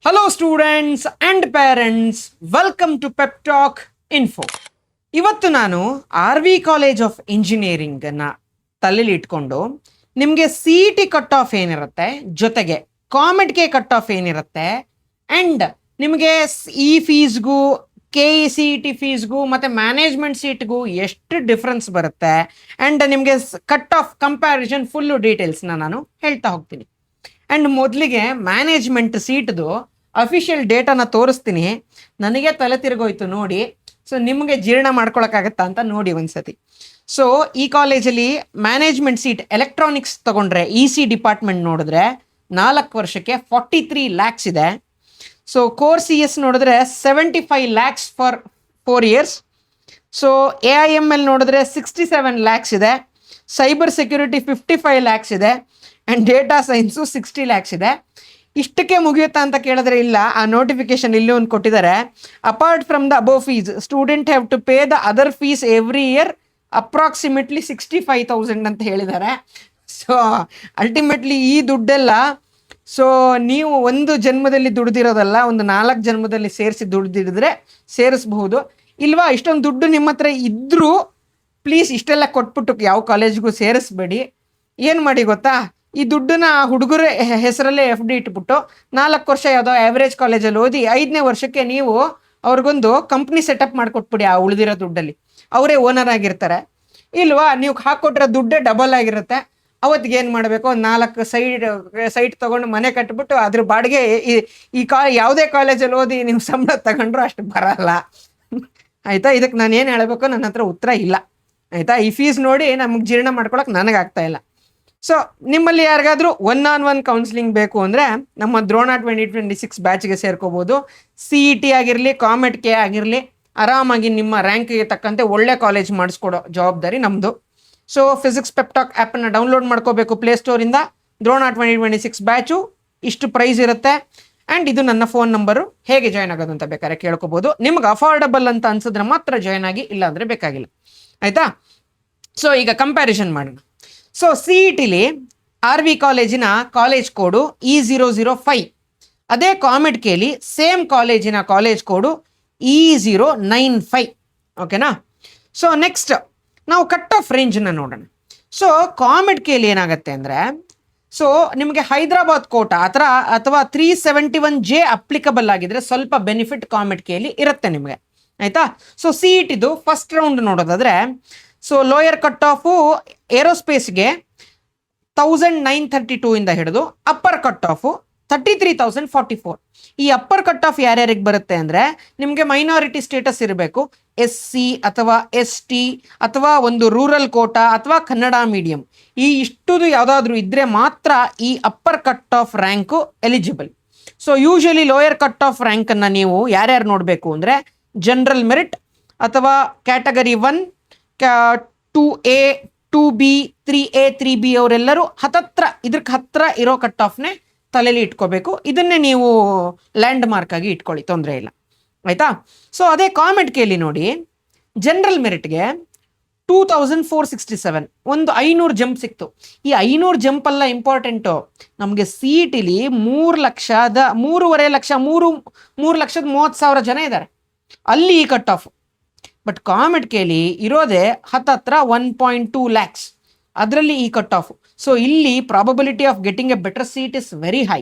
Hello students and parents, welcome to pep talk info. ಇವತ್ತು ನಾನು RV college of ಇಂಜಿನಿಯರಿಂಗನ್ನು ತಲೆಯಲ್ಲಿ ಇಟ್ಕೊಂಡು ನಿಮಗೆ CET ಕಟ್ ಆಫ್ ಏನಿರುತ್ತೆ, ಜೊತೆಗೆ ಕಾಮೆಡ್ಗೆ ಕಟ್ ಆಫ್ ಏನಿರುತ್ತೆ, ಆ್ಯಂಡ್ ನಿಮಗೆ ಈ ಫೀಸ್ಗೂ KCET ಫೀಸ್ಗೂ ಮತ್ತು ಮ್ಯಾನೇಜ್ಮೆಂಟ್ ಸೀಟ್ಗೂ ಎಷ್ಟು ಡಿಫ್ರೆನ್ಸ್ ಬರುತ್ತೆ ಆ್ಯಂಡ್ ನಿಮಗೆ ಕಟ್ ಆಫ್ ಕಂಪ್ಯಾರಿಸನ್ ಫುಲ್ಲು ಡೀಟೇಲ್ಸ್ನ ನಾನು ಹೇಳ್ತಾ ಹೋಗ್ತೀನಿ. ಆ್ಯಂಡ್ ಮೊದಲಿಗೆ ಮ್ಯಾನೇಜ್ಮೆಂಟ್ ಸೀಟ್ದು ಅಫಿಷಿಯಲ್ ಡೇಟಾನ ತೋರಿಸ್ತೀನಿ. ನನಗೆ ತಲೆ ತಿರುಗೋಯ್ತು ನೋಡಿ. ಸೊ ನಿಮಗೆ ಜೀರ್ಣ ಮಾಡ್ಕೊಳಕ್ಕಾಗತ್ತಾ ಅಂತ ನೋಡಿ ಒಂದ್ಸತಿ. ಸೊ ಈ ಕಾಲೇಜಲ್ಲಿ ಮ್ಯಾನೇಜ್ಮೆಂಟ್ ಸೀಟ್ ಎಲೆಕ್ಟ್ರಾನಿಕ್ಸ್ ತಗೊಂಡ್ರೆ EC ಡಿಪಾರ್ಟ್ಮೆಂಟ್ ನೋಡಿದ್ರೆ 4 ವರ್ಷಕ್ಕೆ 43 lakhs ಇದೆ. ಸೊ ಕೋರ್ CS ನೋಡಿದ್ರೆ 75 lakhs for 4 years. So AIML ನೋಡಿದ್ರೆ 67 lakhs ಇದೆ. ಸೈಬರ್ ಸೆಕ್ಯೂರಿಟಿ 55 lakhs ಇದೆ. ಆ್ಯಂಡ್ ಡೇಟಾ ಸೈನ್ಸು 60 lakhs ಇದೆ. ಇಷ್ಟಕ್ಕೆ ಮುಗಿಯುತ್ತಾ ಅಂತ ಕೇಳಿದ್ರೆ ಇಲ್ಲ, ಆ ನೋಟಿಫಿಕೇಶನ್ ಇಲ್ಲಿ ಒಂದು ಕೊಟ್ಟಿದ್ದಾರೆ. Apart from the above fees student have to pay the other fees every year approximately 65,000 ಅಂತ ಹೇಳಿದ್ದಾರೆ. ಸೊ ಅಲ್ಟಿಮೇಟ್ಲಿ ಈ ದುಡ್ಡೆಲ್ಲ ಸೊ ನೀವು ಒಂದು ಜನ್ಮದಲ್ಲಿ ದುಡ್ದಿರೋದಲ್ಲ, ಒಂದು 4 ಜನ್ಮದಲ್ಲಿ ಸೇರಿಸಿ ದುಡ್ದಿಡಿದ್ರೆ ಸೇರಿಸ್ಬಹುದು. ಇಲ್ವಾ, ಇಷ್ಟೊಂದು ದುಡ್ಡು ನಿಮ್ಮ ಹತ್ರ ಇದ್ದರೂ ಪ್ಲೀಸ್ ಇಷ್ಟೆಲ್ಲ ಕೊಟ್ಬಿಟ್ಟು ಯಾವ ಕಾಲೇಜ್ಗೂ ಸೇರಿಸ್ಬೇಡಿ. ಏನು ಮಾಡಿ ಗೊತ್ತಾ, ಈ ದುಡ್ಡನ್ನ ಹುಡುಗರ ಹೆಸರಲ್ಲೇ FD ಇಟ್ಬಿಟ್ಟು 4 ವರ್ಷ ಯಾವುದೋ ಆ್ಯಾವ್ರೇಜ್ ಕಾಲೇಜಲ್ಲಿ ಓದಿ 5ನೇ ವರ್ಷಕ್ಕೆ ನೀವು ಅವ್ರಿಗೊಂದು ಕಂಪ್ನಿ ಸೆಟಪ್ ಮಾಡಿಕೊಟ್ಬಿಡಿ. ಆ ಉಳಿದಿರೋ ದುಡ್ಡಲ್ಲಿ ಅವರೇ ಓನರ್ ಆಗಿರ್ತಾರೆ. ಇಲ್ವಾ, ನೀವು ಹಾಕ್ಕೊಟ್ರೆ ದುಡ್ಡೇ ಡಬಲ್ ಆಗಿರುತ್ತೆ. ಅವತ್ತಿಗೆ ಏನು ಮಾಡಬೇಕು, 4 ಸೈಟ್ ತೊಗೊಂಡು ಮನೆ ಕಟ್ಬಿಟ್ಟು ಅದ್ರ ಬಾಡಿಗೆ ಈ ಯಾವುದೇ ಕಾಲೇಜಲ್ಲಿ ಓದಿ ನೀವು ಸಂಬಳ ತಗೊಂಡ್ರು ಅಷ್ಟು ಬರಲ್ಲ. ಆಯಿತಾ, ಇದಕ್ಕೆ ನಾನು ಏನು ಹೇಳಬೇಕು, ನನ್ನ ಹತ್ರ ಉತ್ತರ ಇಲ್ಲ. ಆಯಿತಾ, ಈ ಫೀಸ್ ನೋಡಿ ನಮಗೆ ಜೀರ್ಣ ಮಾಡ್ಕೊಳಕ್ಕೆ ನನಗಾಗ್ತಾ ಇಲ್ಲ. ಸೊ ನಿಮ್ಮಲ್ಲಿ ಯಾರಿಗಾದರೂ 1-on-1 ಕೌನ್ಸಿಲಿಂಗ್ ಬೇಕು ಅಂದರೆ ನಮ್ಮ ದ್ರೋಣ 2026 ಬ್ಯಾಚ್ಗೆ ಸೇರ್ಕೋಬೋದು. CET ಆಗಿರಲಿ, ಕಾಮೆಡ್ಗೆ ಆಗಿರಲಿ, ಆರಾಮಾಗಿ ನಿಮ್ಮ ರ್ಯಾಂಕಿಗೆ ತಕ್ಕಂತೆ ಒಳ್ಳೆ ಕಾಲೇಜ್ ಮಾಡಿಸ್ಕೊಡೋ ಜವಾಬ್ದಾರಿ ನಮ್ಮದು. ಸೊ ಫಿಸಿಕ್ಸ್ ಪೆಪ್ಟಾಕ್ ಆ್ಯಪನ್ನು ಡೌನ್ಲೋಡ್ ಮಾಡ್ಕೋಬೇಕು ಪ್ಲೇಸ್ಟೋರಿಂದ. ದ್ರೋಣ 2026 ಬ್ಯಾಚು ಇಷ್ಟು ಪ್ರೈಸ್ ಇರುತ್ತೆ. ಆ್ಯಂಡ್ ಇದು ನನ್ನ ಫೋನ್ ನಂಬರು. ಹೇಗೆ ಜಾಯ್ನ್ ಆಗೋದು ಅಂತ ಬೇಕಾದ್ರೆ ಕೇಳ್ಕೊಬೋದು. ನಿಮ್ಗೆ ಅಫೋರ್ಡಬಲ್ ಅಂತ ಅನ್ಸಿದ್ರೆ ಮಾತ್ರ ಜಾಯ್ನ್ ಆಗಿ, ಇಲ್ಲಾಂದರೆ ಬೇಕಾಗಿಲ್ಲ. ಆಯಿತಾ, ಸೊ ಈಗ ಕಂಪ್ಯಾರಿಸನ್ ಮಾಡೋಣ. ಸೊ CETಲಿ RV ಕಾಲೇಜಿನ ಕಾಲೇಜ್ ಕೋಡು E005. ಅದೇ ಕಾಮೆಡ್ಕೆಲಿ ಸೇಮ್ ಕಾಲೇಜಿನ ಕಾಲೇಜ್ ಕೋಡು E095. ಓಕೆನಾ. ಸೊ ನೆಕ್ಸ್ಟ್ ನಾವು ಕಟ್ ಆಫ್ ರೇಂಜನ್ನ ನೋಡೋಣ. ಸೊ ಕಾಮೆಡ್ಕೆಲಿ ಏನಾಗುತ್ತೆ ಅಂದರೆ, ಸೊ ನಿಮಗೆ ಹೈದರಾಬಾದ್ ಕೋಟಾ ಆ ಥರ ಅಥವಾ 371J ಅಪ್ಲಿಕಬಲ್ ಆಗಿದ್ರೆ ಸ್ವಲ್ಪ ಬೆನಿಫಿಟ್ ಕಾಮೆಡ್ಕೆಲಿ ಇರುತ್ತೆ ನಿಮಗೆ. ಆಯಿತಾ. ಸೊ CETದು ಫಸ್ಟ್ ರೌಂಡ್ ನೋಡೋದಾದರೆ, ಸೊ ಲೋಯರ್ ಕಟ್ ಆಫು ಏರೋಸ್ಪೇಸ್ಗೆ 1932 ಇಂದ ಹಿಡಿದು ಅಪ್ಪರ್ ಕಟ್ ಆಫು 33,044. ಈ ಅಪ್ಪರ್ ಕಟ್ ಆಫ್ ಯಾರ್ಯಾರಿಗೆ ಬರುತ್ತೆ ಅಂದರೆ, ನಿಮಗೆ ಮೈನಾರಿಟಿ ಸ್ಟೇಟಸ್ ಇರಬೇಕು, SC ಅಥವಾ ST ಅಥವಾ ಒಂದು ರೂರಲ್ ಕೋಟಾ ಅಥವಾ ಕನ್ನಡ ಮೀಡಿಯಂ. ಈ ಇಷ್ಟುದು ಯಾವುದಾದ್ರೂ ಇದ್ದರೆ ಮಾತ್ರ ಈ upper cut off rank eligible. So usually lower cut off ರ್ಯಾಂಕನ್ನು ನೀವು ಯಾರ್ಯಾರು ನೋಡಬೇಕು ಅಂದರೆ, ಜನರಲ್ ಮೆರಿಟ್ ಅಥವಾ category 1, 2A, 2B, 3A, 3B ಅವರೆಲ್ಲರೂ ಇದಕ್ಕೆ ಹತ್ರ ಇರೋ ಕಟ್ ಆಫ್ನೇ ತಲೆಯಲ್ಲಿ ಇಟ್ಕೋಬೇಕು. ಇದನ್ನೇ ನೀವು ಲ್ಯಾಂಡ್ ಮಾರ್ಕ್ ಆಗಿ ಇಟ್ಕೊಳ್ಳಿ, ತೊಂದರೆ ಇಲ್ಲ. ಆಯಿತಾ. ಸೊ ಅದೇ ಕಾಮೆಡ್ಕೆಲಿ ನೋಡಿ, ಜನರಲ್ ಮೆರಿಟ್ಗೆ 2467, ಒಂದು 500 ಜಂಪ್ ಸಿಕ್ತು. ಈ 500 ಜಂಪಲ್ಲ ಇಂಪಾರ್ಟೆಂಟು. ನಮಗೆ CETಲಿ 3,30,000 ಜನ ಇದ್ದಾರೆ, ಅಲ್ಲಿ ಈ ಕಟ್ ಆಫ್. ಬಟ್ ಕಾಮೆಡ್ಕೆಲಿ ಇರೋದೇ ಹತ್ರ 1.2 lakhs, ಅದರಲ್ಲಿ ಈ ಕಟ್ ಆಫ್. ಸೊ ಇಲ್ಲಿ probability of getting a better seat is very high.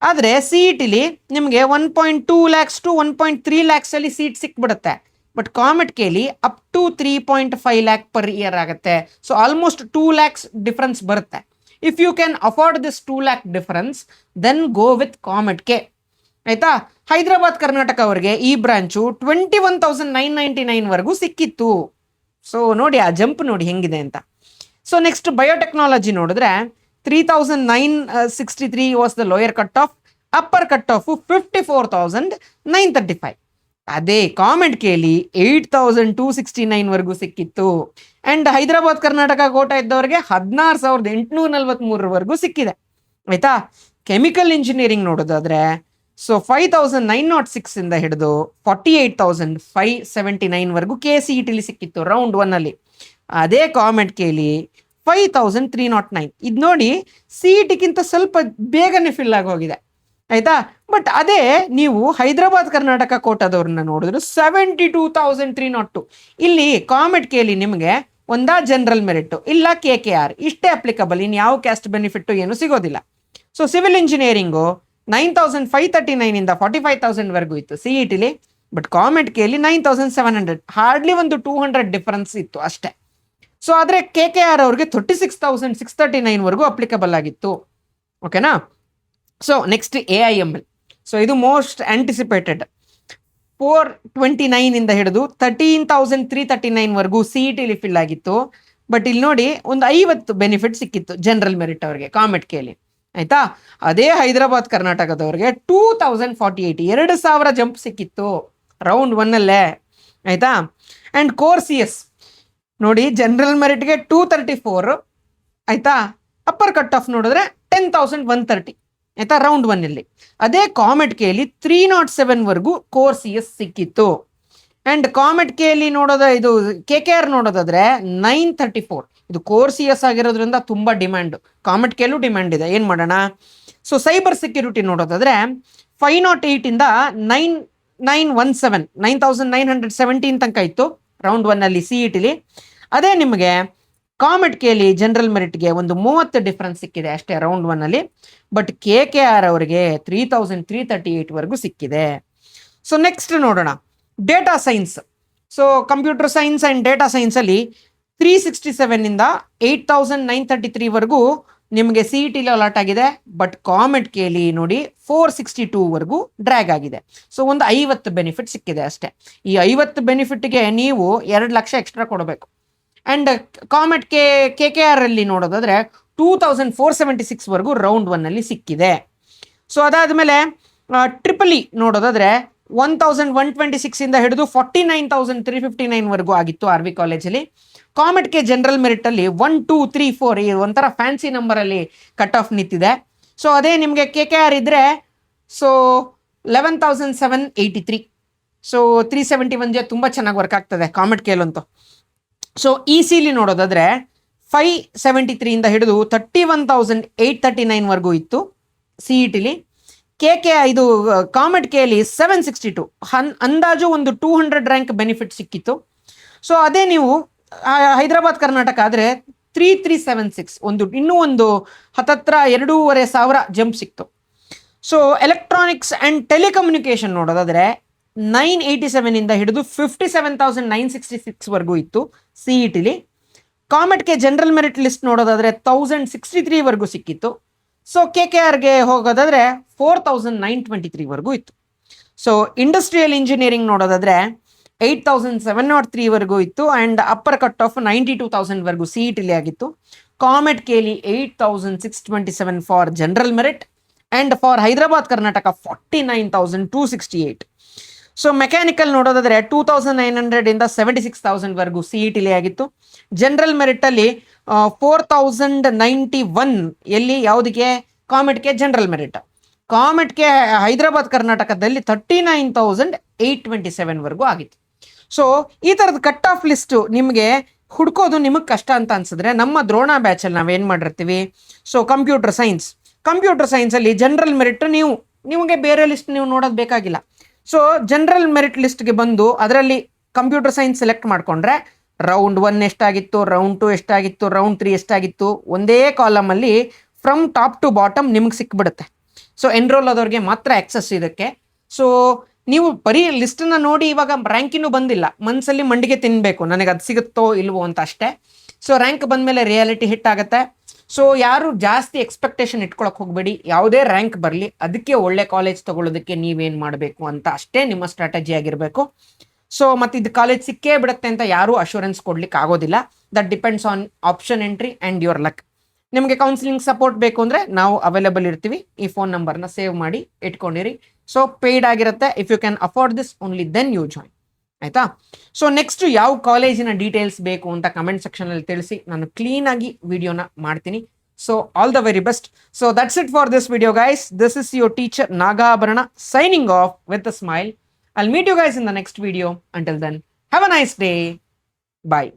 ಆದರೆ CETಲಿ ನಿಮಗೆ 1.2 lakhs to 1.3 lakhs ಅಲ್ಲಿ ಸೀಟ್ ಸಿಕ್ಬಿಡುತ್ತೆ. ಬಟ್ ಕಾಮೆಡ್ಕೆಲಿ up to 3.5 lakh per year ಆಗುತ್ತೆ. ಸೊ ಆಲ್ಮೋಸ್ಟ್ 2 lakhs ಡಿಫ್ರೆನ್ಸ್ ಬರುತ್ತೆ. If you can afford this 2 lakh difference, then go with ಕಾಮೆಡ್ಕೆ. ಆಯಿತಾ. ಹೈದರಾಬಾದ್ ಕರ್ನಾಟಕ ಅವರಿಗೆ ಈ ಬ್ರಾಂಚು 21,999 ಸಿಕ್ಕಿತ್ತು. ಸೊ ನೋಡಿ ಆ ಜಂಪ್ ನೋಡಿ ಹೆಂಗಿದೆ ಅಂತ. ಸೊ ನೆಕ್ಸ್ಟ್ ಬಯೋಟೆಕ್ನಾಲಜಿ ನೋಡಿದ್ರೆ 3,963 was the lower cut of. Upper cut off 54,935. ಅದೇ ಕಾಮೆಡ್ಕೆಲಿ 8,269 ಸಿಕ್ಕಿತ್ತು. ಆ್ಯಂಡ್ ಹೈದರಾಬಾದ್ ಕರ್ನಾಟಕ ಕೋಟಾ ಇದ್ದವರಿಗೆ 16,843 ಸಿಕ್ಕಿದೆ. ಆಯಿತಾ. ಕೆಮಿಕಲ್ ಇಂಜಿನಿಯರಿಂಗ್ ನೋಡೋದಾದರೆ, ಸೊ 5,906 ಇಂದ ಹಿಡಿದು 48,579 KCETಲಿ ಸಿಕ್ಕಿತ್ತು ರೌಂಡ್ 1ಅಲ್ಲಿ. ಅದೇ ಕಾಮೆಡ್ಕೆಲಿ 5,309. ಇದು ನೋಡಿ CETಗಿಂತ ಸ್ವಲ್ಪ ಬೇಗನೆ ಫಿಲ್ ಆಗಿ ಹೋಗಿದೆ. ಆಯಿತಾ. ಬಟ್ ಅದೇ ನೀವು ಹೈದರಾಬಾದ್ ಕರ್ನಾಟಕ ಕೋಟಾದವ್ರನ್ನ ನೋಡಿದ್ರು 72,302. ಇಲ್ಲಿ ಕಾಮೆಟ್ ಕೇಳಿ ನಿಮಗೆ ಒಂದಾ ಜನರಲ್ ಮೆರಿಟ್ ಇಲ್ಲ KKR ಇಷ್ಟೇ ಅಪ್ಲಿಕಬಲ್, ಇನ್ನು ಯಾವ ಕ್ಯಾಸ್ಟ್ ಬೆನಿಫಿಟ್ ಏನು ಸಿಗೋದಿಲ್ಲ. ಸೊ ಸಿವಿಲ್ ಇಂಜಿನಿಯರಿಂಗು 9,539 ಇಂದ 45,000ವರೆಗೂ ಇತ್ತು CETಲಿ. ಬಟ್ ಕಾಮೆಟ್ ಕೇಳಿ 9,700, ಹಾರ್ಡ್ಲಿ ಒಂದು 200 ಡಿಫರೆನ್ಸ್ ಇತ್ತು ಅಷ್ಟೇ. ಸೊ ಆದರೆ KKR ಅವ್ರಿಗೆ 36,639ವರೆಗೂ ಅಪ್ಲಿಕಬಲ್ ಆಗಿತ್ತು. ಓಕೆನಾ. So next AIML. ಸೊ ಇದು ಮೋಸ್ಟ್ ಆಂಟಿಸಿಪೇಟೆಡ್ 429 ಇಂದ ಹಿಡಿದು 13,339ವರೆಗೂ CETಲಿ ಫಿಲ್ ಆಗಿತ್ತು. ಬಟ್ ಇಲ್ಲಿ ನೋಡಿ ಒಂದು 50 ಬೆನಿಫಿಟ್ ಸಿಕ್ಕಿತ್ತು ಜನರಲ್ ಮೆರಿಟ್ ಅವ್ರಿಗೆ ಕಾಮೆಟ್ ಕೇಳಿ, ಆಯ್ತಾ. ಅದೇ ಹೈದರಾಬಾದ್ ಕರ್ನಾಟಕದವ್ರಿಗೆ 2,048, 2,000 ಜಂಪ್ ಸಿಕ್ಕಿತ್ತು ರೌಂಡ್ 1ಅಲ್ಲೇ, ಆಯ್ತಾ. ಆ್ಯಂಡ್ ಕೋರ್ CS ನೋಡಿ ಜನರಲ್ ಮೆರಿಟ್ಗೆ 234, ಆಯ್ತಾ. ಅಪ್ಪರ್ ಕಟ್ ಆಫ್ ನೋಡಿದ್ರೆ 10,130, ಆಯ್ತಾ, ರೌಂಡ್ 1ಅಲ್ಲಿ. ಅದೇ ಕಾಮೆಟ್ ಕೇಳಿ 307ವರೆಗೂ ಕೋರ್ CS ಸಿಕ್ಕಿತ್ತು. ಆ್ಯಂಡ್ ಕಾಮೆಟ್ ಕೇಳಿ ಇದು KKR ನೋಡೋದಾದ್ರೆ 934. ಇದು ಕೋರ್ CS ಆಗಿರೋದ್ರಿಂದ ತುಂಬ ಡಿಮ್ಯಾಂಡ್, ಕಾಮೆಟ್ ಕೇಳು ಡಿಮ್ಯಾಂಡ್ ಇದೆ, ಏನು ಮಾಡೋಣ. ಸೊ ಸೈಬರ್ ಸೆಕ್ಯೂರಿಟಿ ನೋಡೋದಾದ್ರೆ 508 ಇಂದ 9,917 ತನಕ ಇತ್ತು ರೌಂಡ್ 1ಅಲ್ಲಿ CETಲಿ. ಅದೇ ನಿಮಗೆ ಕಾಮೆಟ್ ಕೇಳಿ ಜನರಲ್ ಮೆರಿಟ್ಗೆ ಒಂದು 30 ಡಿಫ್ರೆನ್ಸ್ ಸಿಕ್ಕಿದೆ ಅಷ್ಟೇ ರೌಂಡ್ 1ಅಲ್ಲಿ. ಬಟ್ KKR ಅವರಿಗೆ 3,338ವರೆಗೂ ಸಿಕ್ಕಿದೆ. ಸೊ ನೆಕ್ಸ್ಟ್ ನೋಡೋಣ data science. So computer science and data ಸೈನ್ಸಲ್ಲಿ 367 ಇಂದ 8,933ವರೆಗೂ ನಿಮಗೆ CETಲಿ ಅಲಾಟ್ ಆಗಿದೆ. ಬಟ್ ಕಾಮೆಟ್ ಕೇಳಿ ನೋಡಿ 462ವರೆಗೂ ಡ್ರ್ಯಾಗ್ ಆಗಿದೆ. ಸೊ ಒಂದು 50 ಬೆನಿಫಿಟ್ ಸಿಕ್ಕಿದೆ ಅಷ್ಟೇ. ಈ 50 ಬೆನಿಫಿಟ್ಗೆ ನೀವು 2 ಲಕ್ಷ ಎಕ್ಸ್ಟ್ರಾ ಕೊಡಬೇಕು. ಆ್ಯಂಡ್ ಕಾಮೆಟ್ KKR ಅಲ್ಲಿ ನೋಡೋದಾದ್ರೆ 2,476ವರೆಗೂ ರೌಂಡ್ 1ಅಲ್ಲಿ ಸಿಕ್ಕಿದೆ. ಸೊ ಅದಾದಮೇಲೆ ಟ್ರಿಪಲ್ ನೋಡೋದಾದ್ರೆ 1,126 ಇಂದ ಹಿಡಿದು 49,359ವರೆಗೂ ಆಗಿತ್ತು RV ಕಾಲೇಜಲ್ಲಿ. ಕಾಮೆಟ್ಗೆ ಜನರಲ್ ಮೆರಿಟಲ್ಲಿ 1, 2, 3, 4 ಈ ಒಂಥರ ಫ್ಯಾನ್ಸಿ ನಂಬರಲ್ಲಿ ಕಟ್ ಆಫ್ ನಿಂತಿದೆ. ಸೊ ಅದೇ ನಿಮಗೆ KKR ಇದ್ದರೆ ಸೊ 11,783. ಸೊ 371 ತುಂಬ ಚೆನ್ನಾಗಿ ವರ್ಕ್ ಆಗ್ತದೆ ಕಾಮೆಟ್ ಕೇಳಂತೂ. ಸೊ ECಲಿ ನೋಡೋದಾದ್ರೆ 573 ಇಂದ ಹಿಡಿದು 31,839ವರೆಗೂ ಇತ್ತು CETಲಿ. ಇದು ಕಾಮೆಟ್ ಕೇಳಿ 762, ಅಂದಾಜು ಒಂದು 200 ರ್ಯಾಂಕ್ ಬೆನಿಫಿಟ್ ಸಿಕ್ಕಿತ್ತು. ಸೊ ಅದೇ ನೀವು ಹೈದರಾಬಾದ್ ಕರ್ನಾಟಕ ಆದರೆ 3,376, ಇನ್ನೂ ಒಂದು ಹತ್ತತ್ರ 2,500 ಜಂಪ್ ಸಿಕ್ತು. ಸೊ ಎಲೆಕ್ಟ್ರಾನಿಕ್ಸ್ ಆ್ಯಂಡ್ ಟೆಲಿಕಮ್ಯುನಿಕೇಷನ್ ನೋಡೋದಾದರೆ 987 ಇಂದ ಹಿಡಿದು 57,966ವರೆಗೂ ಇತ್ತು CETಲಿ. ಕಾಮೆಟ್ಗೆ ಜನರಲ್ ಮೆರಿಟ್ ಲಿಸ್ಟ್ ನೋಡೋದಾದರೆ 1,063ವರೆಗೂ ಸಿಕ್ಕಿತ್ತು. ಸೊ KKRಗೆ ಹೋಗೋದಾದರೆ 4,923ವರೆಗೂ ಇತ್ತು. ಸೊ ಇಂಡಸ್ಟ್ರಿಯಲ್ ಇಂಜಿನಿಯರಿಂಗ್ ನೋಡೋದಾದರೆ 8,703ವರೆಗೂ ಇತ್ತು. ಆ್ಯಂಡ್ ಅಪ್ಪರ್ ಕಟ್ ಆಫ್ 92,000ವರೆಗೂ CETಲಿ ಆಗಿತ್ತು. ಕಾಮೆಟ್ ಕೇಳಿ 8,627 for general merit. And for Hyderabad Karnataka 49,268. So mechanical ನೋಡೋದಾದರೆ 2,900 ಇಂದ 76,000ವರೆಗೂ CETಲಿ ಆಗಿತ್ತು. ಜನರಲ್ ಮೆರಿಟಲ್ಲಿ 4,091 ಎಲ್ಲಿ ಯಾವುದಕ್ಕೆ ಕಾಮೆಟ್ಗೆ ಜನರಲ್ ಮೆರಿಟ್. ಕಾಮೆಟ್ಗೆ ಹೈದರಾಬಾದ್ ಕರ್ನಾಟಕದಲ್ಲಿ 39,827ವರೆಗೂ ಆಗಿತ್ತು. ಸೊ ಈ ಥರದ ಕಟ್ ಆಫ್ ಲಿಸ್ಟು ನಿಮಗೆ ಹುಡ್ಕೋದು ನಿಮಗೆ ಕಷ್ಟ ಅಂತ ಅನ್ಸಿದ್ರೆ ನಮ್ಮ ದ್ರೋಣ ಬ್ಯಾಚಲ್ಲಿ ನಾವೇನು ಮಾಡಿರ್ತೀವಿ. ಸೊ ಕಂಪ್ಯೂಟರ್ ಸೈನ್ಸಲ್ಲಿ ಜನರಲ್ ಮೆರಿಟ್ ನಿಮಗೆ ಬೇರೆ ಲಿಸ್ಟ್ ನೀವು ನೋಡೋದು ಬೇಕಾಗಿಲ್ಲ. ಸೊ ಜನರಲ್ ಮೆರಿಟ್ ಲಿಸ್ಟ್ಗೆ ಬಂದು ಅದರಲ್ಲಿ ಕಂಪ್ಯೂಟರ್ ಸೈನ್ಸ್ ಸೆಲೆಕ್ಟ್ ಮಾಡಿಕೊಂಡ್ರೆ ರೌಂಡ್ 1 ಎಷ್ಟಾಗಿತ್ತು, ರೌಂಡ್ 2 ಎಷ್ಟಾಗಿತ್ತು, ರೌಂಡ್ 3 ಎಷ್ಟಾಗಿತ್ತು, ಒಂದೇ ಕಾಲಮಲ್ಲಿ ಫ್ರಮ್ ಟಾಪ್ ಟು ಬಾಟಮ್ ನಿಮಗೆ ಸಿಕ್ಬಿಡುತ್ತೆ. ಸೊ ಎನ್ರೋಲ್ ಆದವ್ರಿಗೆ ಮಾತ್ರ ಆಕ್ಸೆಸ್ ಇದಕ್ಕೆ. ಸೊ ನೀವು ಬರೀ ಲಿಸ್ಟನ್ನು ನೋಡಿ ಇವಾಗ ರ್ಯಾಂಕಿನೂ ಬಂದಿಲ್ಲ, ಮನಸ್ಸಲ್ಲಿ ಮಂಡಿಗೆ ತಿನ್ನಬೇಕು ನನಗೆ ಅದು ಸಿಗುತ್ತೋ ಇಲ್ವೋ ಅಂತ ಅಷ್ಟೇ. ಸೊ ರ್ಯಾಂಕ್ ಬಂದಮೇಲೆ ರಿಯಾಲಿಟಿ ಹಿಟ್ ಆಗುತ್ತೆ. ಸೊ ಯಾರು ಜಾಸ್ತಿ ಎಕ್ಸ್ಪೆಕ್ಟೇಷನ್ ಇಟ್ಕೊಳಕ್ಕೆ ಹೋಗಬೇಡಿ. ಯಾವುದೇ ರ್ಯಾಂಕ್ ಬರಲಿ ಅದಕ್ಕೆ ಒಳ್ಳೆ ಕಾಲೇಜ್ ತೊಗೊಳ್ಳೋದಕ್ಕೆ ನೀವೇನು ಮಾಡಬೇಕು ಅಂತ ಅಷ್ಟೇ ನಿಮ್ಮ ಸ್ಟ್ರಾಟಜಿ ಆಗಿರಬೇಕು. ಸೊ ಮತ್ತು ಇದು ಕಾಲೇಜ್ ಸಿಕ್ಕೇ ಬಿಡುತ್ತೆ ಅಂತ ಯಾರೂ ಅಶ್ಯೂರೆನ್ಸ್ ಕೊಡ್ಲಿಕ್ಕೆ ಆಗೋದಿಲ್ಲ. That depends on option entry and your luck. ನಿಮಗೆ ಕೌನ್ಸಿಲಿಂಗ್ ಸಪೋರ್ಟ್ ಬೇಕು ಅಂದರೆ ನಾವು ಅವೈಲೇಬಲ್ ಇರ್ತೀವಿ. ಈ ಫೋನ್ ನಂಬರ್ನ ಸೇವ್ ಮಾಡಿ ಇಟ್ಕೊಂಡಿರಿ. ಸೊ ಪೇಯ್ಡ್ ಆಗಿರುತ್ತೆ. If you can afford this only then you join, ಆಯಿತಾ. ಸೊ ನೆಕ್ಸ್ಟ್ ಯಾವ ಕಾಲೇಜಿನ ಡೀಟೇಲ್ಸ್ ಬೇಕು ಅಂತ ಕಮೆಂಟ್ ಸೆಕ್ಷನಲ್ಲಿ ತಿಳಿಸಿ, ನಾನು ಕ್ಲೀನಾಗಿ ವಿಡಿಯೋನ ಮಾಡ್ತೀನಿ. So all the very best. So that's it for this video guys. This is your teacher Nagabharana signing off with a smile. I'll meet you guys in the next video. Until then, have a nice day. Bye.